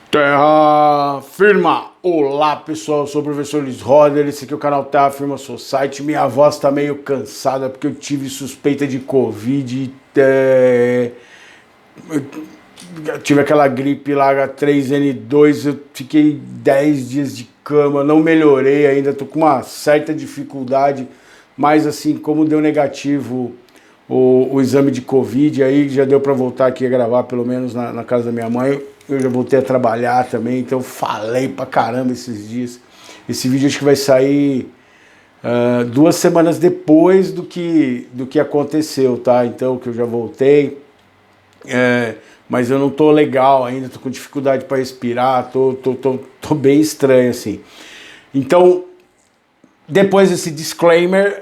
Terra Firma! Olá pessoal, eu sou o professor Luiz Roder, esse aqui é o canal Terra Firma Society. Minha voz tá meio cansada porque eu tive suspeita de Covid. Eu tive aquela gripe lá, H3N2, eu fiquei 10 dias de cama, não melhorei ainda, tô com uma certa dificuldade, mas assim, como deu negativo o exame de Covid, aí já deu para voltar aqui a gravar, pelo menos na casa da minha mãe. Eu já voltei a trabalhar também, então falei pra caramba esses dias. Esse vídeo acho que vai sair 2 semanas depois do que aconteceu, tá? Então, que eu já voltei, mas eu não tô legal ainda, tô com dificuldade para respirar, tô bem estranho assim. Então, depois desse disclaimer,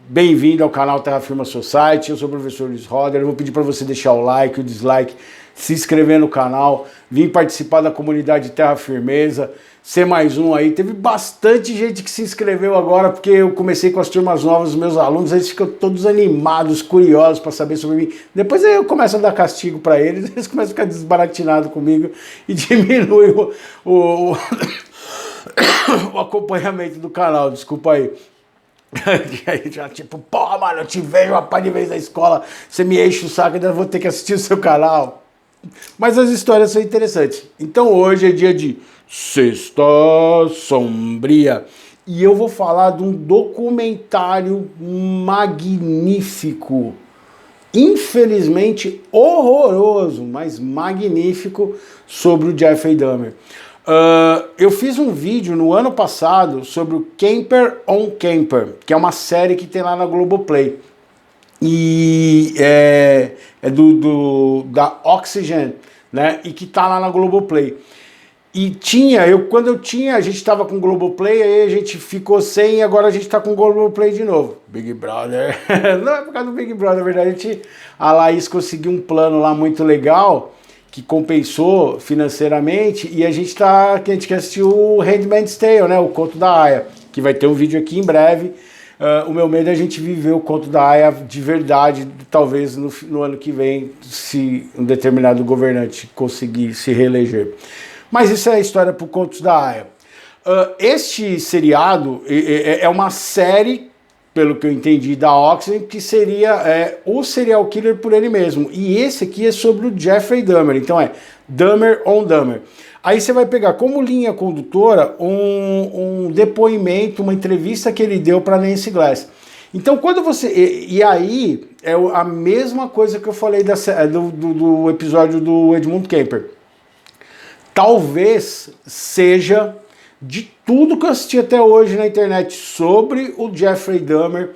bem-vindo ao canal Terra Firma Society, eu sou o professor Luiz Roder, eu vou pedir para você deixar o like, o dislike, se inscrever no canal, vir participar da comunidade Terra Firmeza, ser mais um aí. Teve bastante gente que se inscreveu agora, porque eu comecei com as turmas novas, os meus alunos, eles ficam todos animados, curiosos para saber sobre mim. Depois eu começo a dar castigo para eles, eles começam a ficar desbaratinados comigo e diminui o acompanhamento do canal, desculpa aí. Aí já tipo, pô, mano, eu te vejo uma par de vezes na escola, você me enche o saco, ainda vou ter que assistir o seu canal. Mas as histórias são interessantes. Então hoje é dia de Sexta Sombria e eu vou falar de um documentário magnífico, infelizmente horroroso, mas magnífico, sobre o Jeffrey Dahmer. Eu fiz um vídeo no ano passado sobre o Camper on Camper, que é uma série que tem lá na Globoplay. E é da Oxygen, né? E que tá lá na Globoplay. E quando a gente tava com o Globoplay, aí a gente ficou sem e agora a gente tá com o Globoplay de novo. Big Brother. Não é por causa do Big Brother, na verdade, a Laís conseguiu um plano lá muito legal, que compensou financeiramente, e a gente quer assistir o Handmaid's Tale, né? O Conto da Aia, que vai ter um vídeo aqui em breve. O meu medo é a gente viver o Conto da Aia de verdade, talvez no ano que vem, se um determinado governante conseguir se reeleger. Mas isso é a história para o Contos da Aia. Este seriado é uma série, pelo que eu entendi, da Oxygen, que seria o serial killer por ele mesmo. E esse aqui é sobre o Jeffrey Dahmer. Então é Dahmer on Dahmer. Aí você vai pegar como linha condutora um depoimento, uma entrevista que ele deu para Nancy Glass. Então quando você... E aí é a mesma coisa que eu falei do episódio do Edmund Kemper. Talvez seja, de tudo que eu assisti até hoje na internet sobre o Jeffrey Dahmer,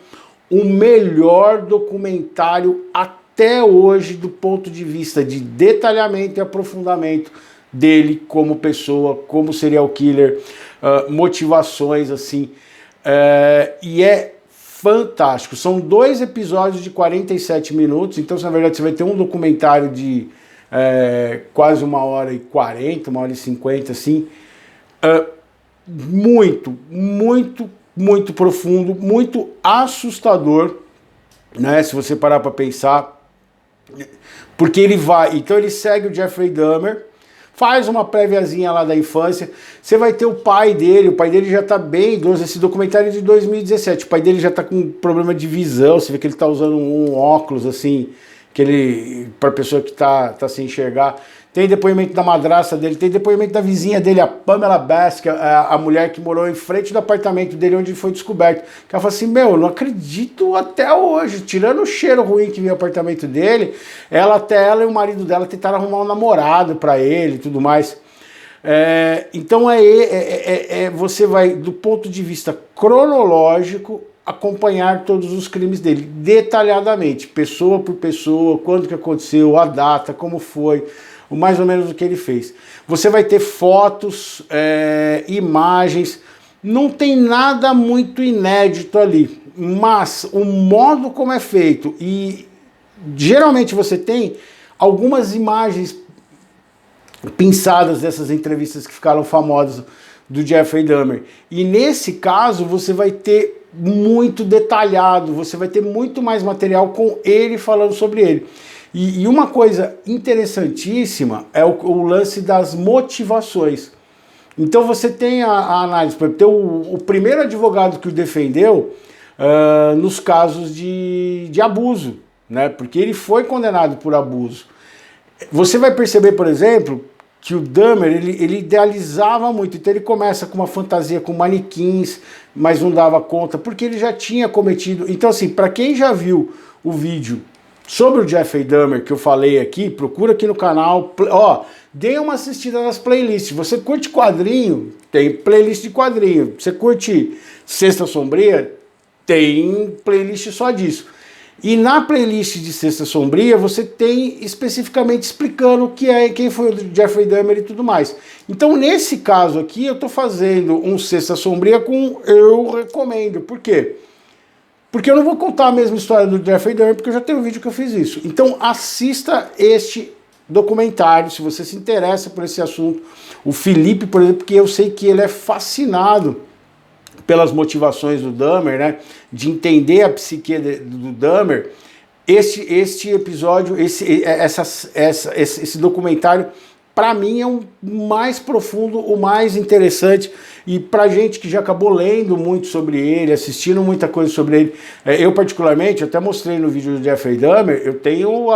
o melhor documentário até hoje do ponto de vista de detalhamento e aprofundamento dele como pessoa, como serial killer, motivações assim, e é fantástico. São 2 episódios de 47 minutos, então na verdade você vai ter um documentário de quase 1h40, 1h50 assim, muito profundo, muito assustador, né, se você parar para pensar, porque então ele segue o Jeffrey Dahmer, faz uma préviazinha lá da infância, você vai ter o pai dele já tá bem idoso, esse documentário é de 2017, o pai dele já tá com problema de visão, você vê que ele tá usando um óculos assim, para pessoa que tá sem enxergar. Tem depoimento da madrasta dele, tem depoimento da vizinha dele, a Pamela Bass, que é a mulher que morou em frente do apartamento dele, onde foi descoberto. Que ela falou assim, eu não acredito até hoje, tirando o cheiro ruim que vinha no apartamento dele, ela e o marido dela tentaram arrumar um namorado para ele e tudo mais. Então você vai, do ponto de vista cronológico, acompanhar todos os crimes dele, detalhadamente, pessoa por pessoa, quando que aconteceu, a data, como foi, mais ou menos o que ele fez. Você vai ter fotos, imagens, não tem nada muito inédito ali, mas o modo como é feito, e geralmente você tem algumas imagens pinçadas dessas entrevistas que ficaram famosas do Jeffrey Dahmer, e nesse caso você vai ter muito detalhado, você vai ter muito mais material com ele falando sobre ele. E uma coisa interessantíssima é o lance das motivações. Então você tem a análise, por exemplo, o primeiro advogado que o defendeu nos casos de abuso, né? Porque ele foi condenado por abuso. Você vai perceber, por exemplo, que o Dahmer, ele idealizava muito, então ele começa com uma fantasia com manequins, mas não dava conta, porque ele já tinha cometido... Então assim, para quem já viu o vídeo sobre o Jeffrey Dahmer que eu falei aqui, procura aqui no canal, ó, dê uma assistida nas playlists. Você curte quadrinho? Tem playlist de quadrinho. Você curte Sexta Sombria? Tem playlist só disso. E na playlist de Sexta Sombria você tem especificamente explicando quem foi o Jeffrey Dahmer e tudo mais. Então nesse caso aqui eu estou fazendo um Sexta Sombria com eu recomendo. Por quê? Porque eu não vou contar a mesma história do Jeffrey Dahmer, porque eu já tenho um vídeo que eu fiz isso. Então assista este documentário, se você se interessa por esse assunto. O Felipe, por exemplo, porque eu sei que ele é fascinado pelas motivações do Dahmer, né? De entender a psique do Dahmer. Este episódio, esse documentário, para mim é o mais profundo, o mais interessante, e pra gente que já acabou lendo muito sobre ele, assistindo muita coisa sobre ele, eu particularmente, até mostrei no vídeo do Jeffrey Dahmer, eu tenho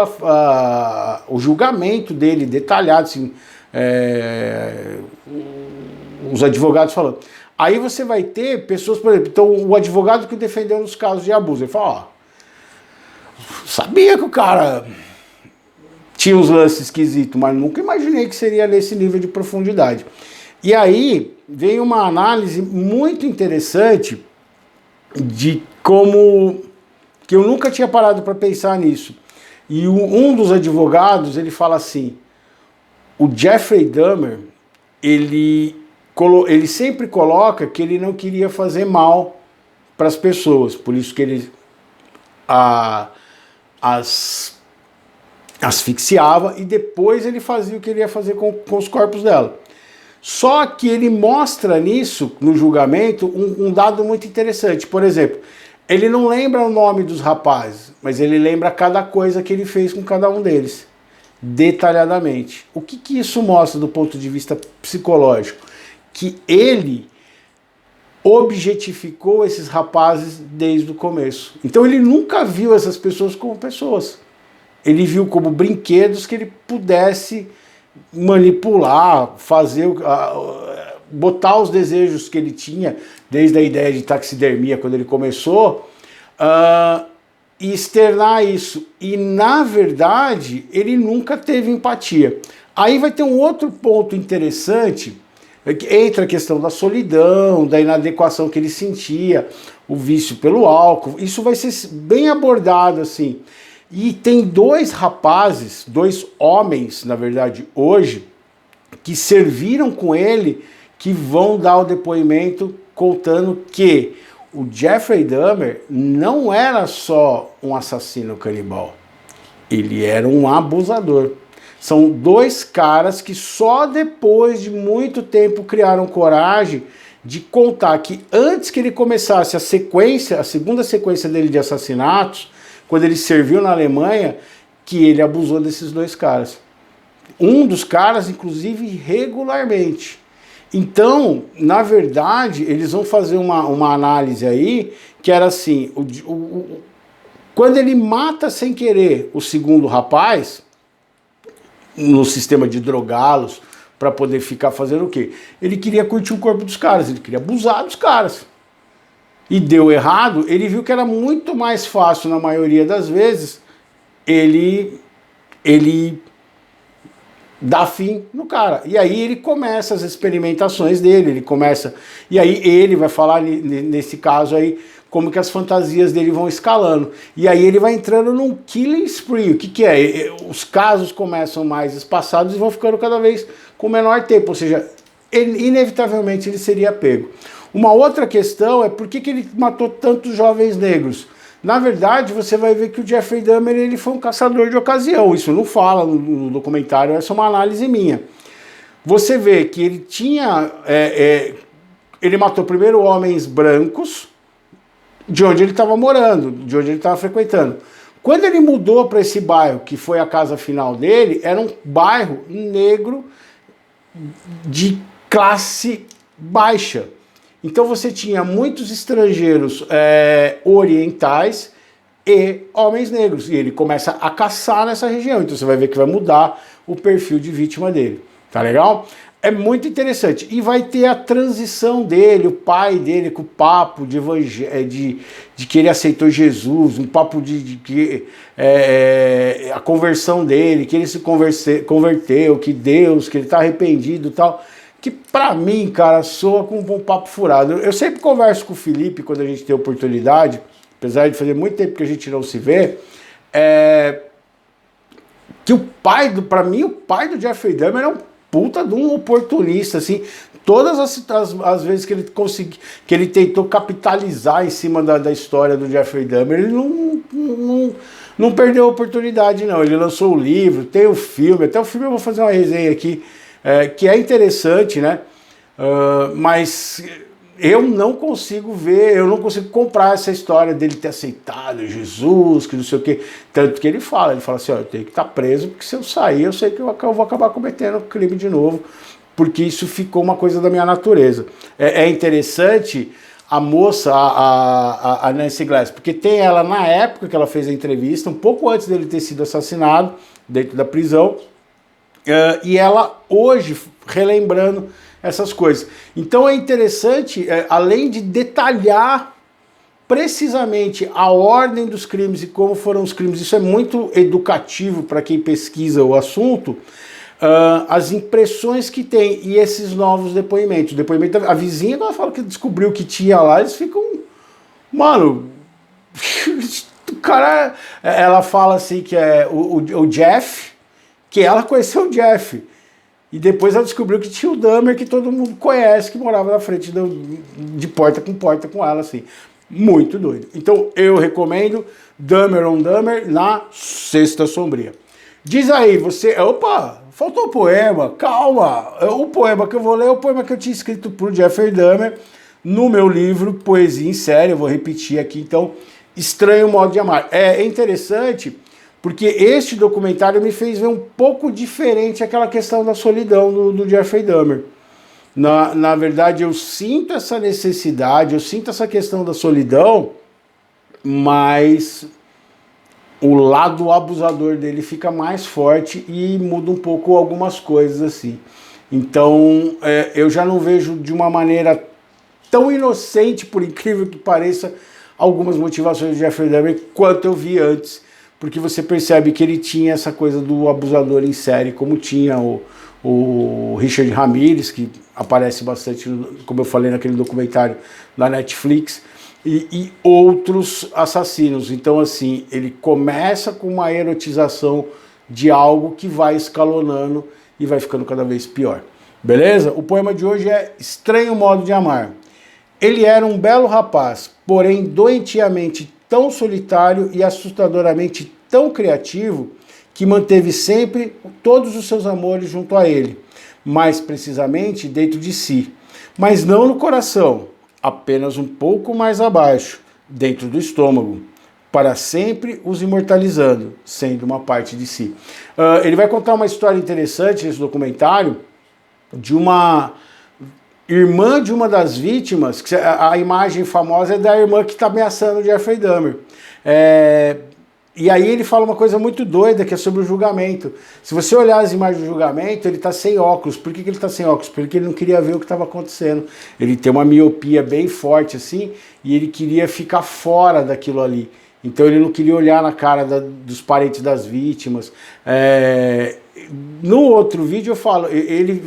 o julgamento dele detalhado, assim, os advogados falando. Aí você vai ter pessoas, por exemplo, então o advogado que defendeu nos casos de abuso, ele fala, ó, sabia que o cara tinha uns lances esquisitos, mas nunca imaginei que seria nesse nível de profundidade. E aí vem uma análise muito interessante de como, que eu nunca tinha parado para pensar nisso. E um dos advogados, ele fala assim, o Jeffrey Dahmer, ele sempre coloca que ele não queria fazer mal para as pessoas, por isso que ele asfixiava e depois ele fazia o que ele ia fazer com os corpos dela. Só que ele mostra nisso, no julgamento, um dado muito interessante. Por exemplo, ele não lembra o nome dos rapazes, mas ele lembra cada coisa que ele fez com cada um deles, detalhadamente. O que isso mostra do ponto de vista psicológico? Que ele objetificou esses rapazes desde o começo. Então ele nunca viu essas pessoas como pessoas. Ele viu como brinquedos que ele pudesse manipular, fazer, botar os desejos que ele tinha, desde a ideia de taxidermia quando ele começou, e externar isso. E na verdade ele nunca teve empatia. Aí vai ter um outro ponto interessante. Entra a questão da solidão, da inadequação que ele sentia, o vício pelo álcool, isso vai ser bem abordado assim. E tem dois rapazes, dois homens, na verdade, hoje, que serviram com ele, que vão dar o depoimento contando que o Jeffrey Dahmer não era só um assassino canibal, ele era um abusador. São dois caras que só depois de muito tempo criaram coragem de contar que antes que ele começasse a segunda sequência dele de assassinatos, quando ele serviu na Alemanha, que ele abusou desses dois caras. Um dos caras, inclusive, regularmente. Então, na verdade, eles vão fazer uma análise aí, que era assim, quando ele mata sem querer o segundo rapaz, no sistema de drogá-los, para poder ficar fazendo o quê? Ele queria curtir o corpo dos caras, ele queria abusar dos caras. E deu errado, ele viu que era muito mais fácil, na maioria das vezes, ele dá fim no cara. E aí ele começa as experimentações dele, e aí ele vai falar nesse caso aí, como que as fantasias dele vão escalando. E aí ele vai entrando num killing spree. O que é? Os casos começam mais espaçados e vão ficando cada vez com menor tempo, ou seja, inevitavelmente ele seria pego. Uma outra questão é por que ele matou tantos jovens negros. Na verdade, você vai ver que o Jeffrey Dahmer ele foi um caçador de ocasião. Isso não fala no documentário, essa é uma análise minha. Você vê que ele tinha... ele matou primeiro homens brancos, de onde ele estava morando, de onde ele estava frequentando. Quando ele mudou para esse bairro, que foi a casa final dele, era um bairro negro de classe baixa. Então você tinha muitos estrangeiros orientais e homens negros. E ele começa a caçar nessa região. Então você vai ver que vai mudar o perfil de vítima dele. Tá legal? É muito interessante. E vai ter a transição dele, o pai dele, com o papo de que ele aceitou Jesus, um papo a conversão dele, que ele se converteu, que Deus, que ele tá arrependido e tal. Que pra mim, cara, soa com um papo furado. Eu sempre converso com o Felipe quando a gente tem oportunidade, apesar de fazer muito tempo que a gente não se vê, que pra mim, o pai do Jeffrey Dahmer é um puta de um oportunista, assim. Todas as vezes que ele tentou capitalizar em cima da história do Jeffrey Dahmer, ele não perdeu a oportunidade, não. Ele lançou o livro, tem o filme, até o filme eu vou fazer uma resenha aqui, que é interessante, né? Mas eu não consigo ver, eu não consigo comprar essa história dele ter aceitado Jesus, que não sei o quê. Tanto que ele fala assim, ó, eu tenho que estar preso, porque se eu sair, eu sei que eu vou acabar cometendo crime de novo, porque isso ficou uma coisa da minha natureza. É interessante a moça, a Nancy Glass, porque tem ela na época que ela fez a entrevista, um pouco antes dele ter sido assassinado, dentro da prisão, e ela hoje relembrando essas coisas. Então é interessante, além de detalhar precisamente a ordem dos crimes e como foram os crimes, isso é muito educativo para quem pesquisa o assunto, as impressões que tem e esses novos depoimentos. A vizinha, quando fala que descobriu que tinha lá, eles ficam, mano, o cara, ela fala assim que é o Jeff, que ela conheceu o Jeff. E depois ela descobriu que tinha o Dahmer, que todo mundo conhece, que morava na frente de porta com ela, assim. Muito doido. Então eu recomendo Dahmer on Dahmer na Sexta Sombria. Diz aí, você... Opa, faltou o poema, calma. O poema que eu vou ler é o poema que eu tinha escrito pro Jeffrey Dahmer no meu livro Poesia em Série. Eu vou repetir aqui, então, Estranho Modo de Amar. É interessante... Porque este documentário me fez ver um pouco diferente aquela questão da solidão do Jeffrey Dahmer. Na verdade, eu sinto essa necessidade, eu sinto essa questão da solidão, mas o lado abusador dele fica mais forte e muda um pouco algumas coisas assim. Então, eu já não vejo de uma maneira tão inocente, por incrível que pareça, algumas motivações do Jeffrey Dahmer quanto eu vi antes. Porque você percebe que ele tinha essa coisa do abusador em série, como tinha o Richard Ramirez, que aparece bastante, como eu falei naquele documentário da Netflix, e outros assassinos. Então, assim, ele começa com uma erotização de algo que vai escalonando e vai ficando cada vez pior. Beleza? O poema de hoje é Estranho Modo de Amar. Ele era um belo rapaz, porém doentiamente tão solitário e assustadoramente tão criativo que manteve sempre todos os seus amores junto a ele, mais precisamente dentro de si, mas não no coração, apenas um pouco mais abaixo, dentro do estômago, para sempre os imortalizando, sendo uma parte de si. Ele vai contar uma história interessante nesse documentário de uma irmã de uma das vítimas, que a imagem famosa é da irmã que está ameaçando o Jeffrey Dahmer. E aí ele fala uma coisa muito doida, que é sobre o julgamento. Se você olhar as imagens do julgamento, ele está sem óculos. Por que ele está sem óculos? Porque ele não queria ver o que estava acontecendo. Ele tem uma miopia bem forte assim, e ele queria ficar fora daquilo ali. Então ele não queria olhar na cara dos parentes das vítimas. No outro vídeo eu falo, ele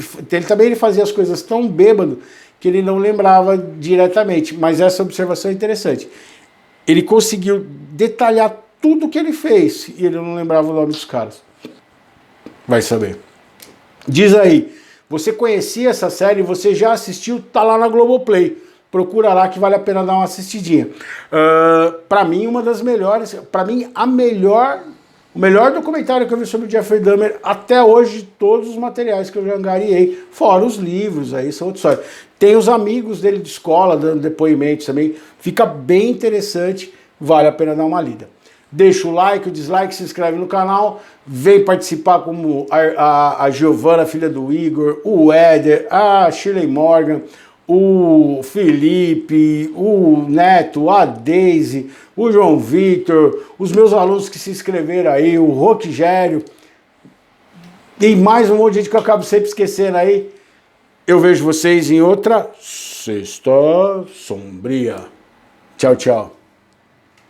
também fazia as coisas tão bêbado que ele não lembrava diretamente, mas essa observação é interessante. Ele conseguiu detalhar tudo que ele fez e ele não lembrava o nome dos caras. Vai saber. Diz aí, você conhecia essa série, você já assistiu, tá lá na Globoplay. Procura lá que vale a pena dar uma assistidinha. Para mim, uma das melhores, para mim, o melhor documentário que eu vi sobre o Jeffrey Dahmer até hoje, de todos os materiais que eu já angariei, fora os livros, aí são outras histórias. Tem os amigos dele de escola dando depoimentos também, fica bem interessante, vale a pena dar uma lida. deixa o like, o dislike, se inscreve no canal, vem participar como a Giovana, filha do Igor, o Éder, a Shirley Morgan, o Felipe, o Neto, a Deise, o João Vitor, os meus alunos que se inscreveram aí, o Roquigério, e mais um monte de gente que eu acabo sempre esquecendo aí. Eu vejo vocês em outra Sexta Sombria. Tchau, tchau.